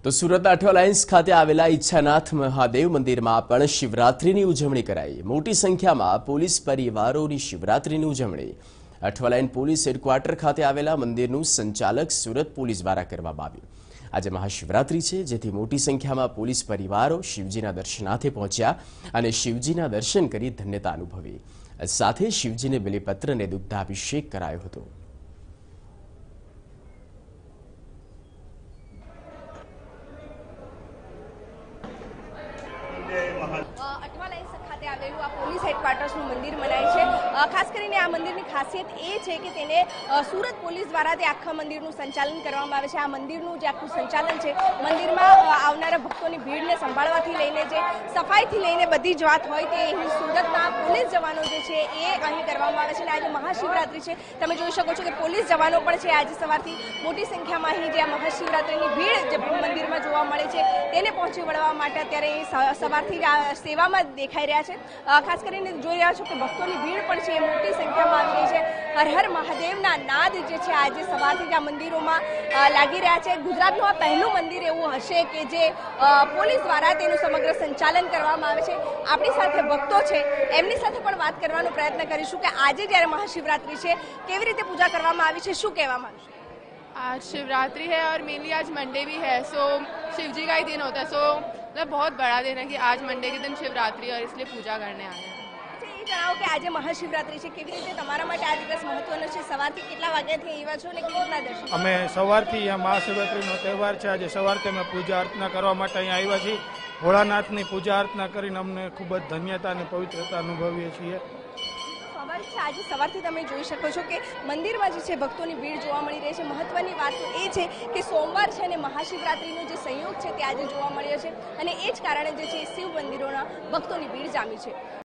તો સુરતના અઠવાલાઇન્સ ખાતે આવેલા ઈચ્છાનાથ મહાદેવ મંદિરમાં પણ શિવરાત્રીની ઉજવણી કરાઈ। મોટી સંખ્યામાં પોલીસ પરિવારોની શિવરાત્રીની ઉજવણી અઠવાલાઇન પોલીસ હેડક્વાર્ટર ખાતે આવેલા મંદિરનું સંચાલક સુરત પોલીસ દ્વારા કરવામાં આવ્યું। આજે મહાશિવરાત્રી છે, જેથી મોટી સંખ્યામાં પોલીસ પરિવારો શિવજીના દર્શનાર્થે પહોંચ્યા અને શિવજીના દર્શન કરી ધન્યતા અનુભવી। સાથે શિવજીને બિલીપત્ર અને દુગ્ધાભિષેક કરાયો હતો। અઠવાલાઇન્સ ખાતે આવેલું આ પોલીસ હેડક્વાર્ટર્સનું મંદિર મનાય છે। ખાસ કરીને આ મંદિરની ખાસિયત એ છે કે તેને સુરત પોલીસ દ્વારા તે આખા મંદિરનું સંચાલન કરવામાં આવે છે। આ મંદિરનું જે આખું સંચાલન છે, મંદિરમાં આવનારા ભક્તોની ભીડને સંભાળવાથી લઈને જે સફાઈથી લઈને બધી જ વાત હોય તે અહીં સુરતના પોલીસ જવાનો જે છે એ અહીં કરવામાં આવે છે। અને આજે મહાશિવરાત્રી છે, તમે જોઈ શકો છો કે પોલીસ જવાનો પણ છે। આજે સવારથી મોટી સંખ્યામાં અહીં જે આ મહાશિવરાત્રીની ભીડ જે મંદિરમાં જોવા મળે છે તેને પહોંચી વળવા માટે અત્યારે સવારથી સેવામાં દેખાઈ રહ્યા છે। ખાસ કરીને જોઈ રહ્યા છો કે ભક્તોની ભીડ પણ છે મોટી સંખ્યામાં આવી રહી છે। હર હર મહાદેવના નાદ જે છે આજે સવારથી જ આ મંદિરોમાં લાગી રહ્યા છે। ગુજરાતનું આ પહેલું મંદિર એવું હશે કે જે પોલીસ દ્વારા તેનું સમગ્ર સંચાલન કરવામાં આવે છે। આપણી સાથે ભક્તો છે, એમની સાથે પણ વાત કરવાનો પ્રયત્ન કરીશું કે આજે જ્યારે મહાશિવરાત્રી છે કેવી રીતે પૂજા કરવામાં આવી છે, શું કહેવામાં આવશે। आज शिवरात्रि है और मेनली आज मंडे भी है, सो शिव जी का ही दिन होता है। सो मतलब बहुत बड़ा दिन है कि आज मंडे के दिन शिवरात्रि और इसलिए पूजा करने आए हैं। એ જણાવો કે આજે મહાશિવરાત્રી છે, કેવી રીતે તમારા માટે આ દિવસ મહત્વનો છે? સવારથી કેટલા વાગ્યાથી આવ્યા છો અને કેવી રીતના દર્શન? અમે સવારથી અહીંયા મહાશિવરાત્રીનો તહેવાર છે, આજે સવારથી અમે પૂજા અર્ચના કરવા માટે અહીંયા આવ્યા છીએ। ભોળાનાથની પૂજા અર્ચના કરીને અમને ખૂબ જ ધન્યતા અને પવિત્રતા અનુભવીએ છીએ। આજે સવારથી તમે જોઈ શકો છો કે મંદિરમાં જે છે ભક્તોની ભીડ જોવા મળી રહી છે। મહત્વની વાત તો એ છે કે સોમવાર છે અને મહાશિવરાત્રીનો જે સંયોગ છે તે આજે જોવા મળ્યો છે અને એ જ કારણે જે છે શિવ મંદિરોના ભક્તોની ભીડ જામી છે।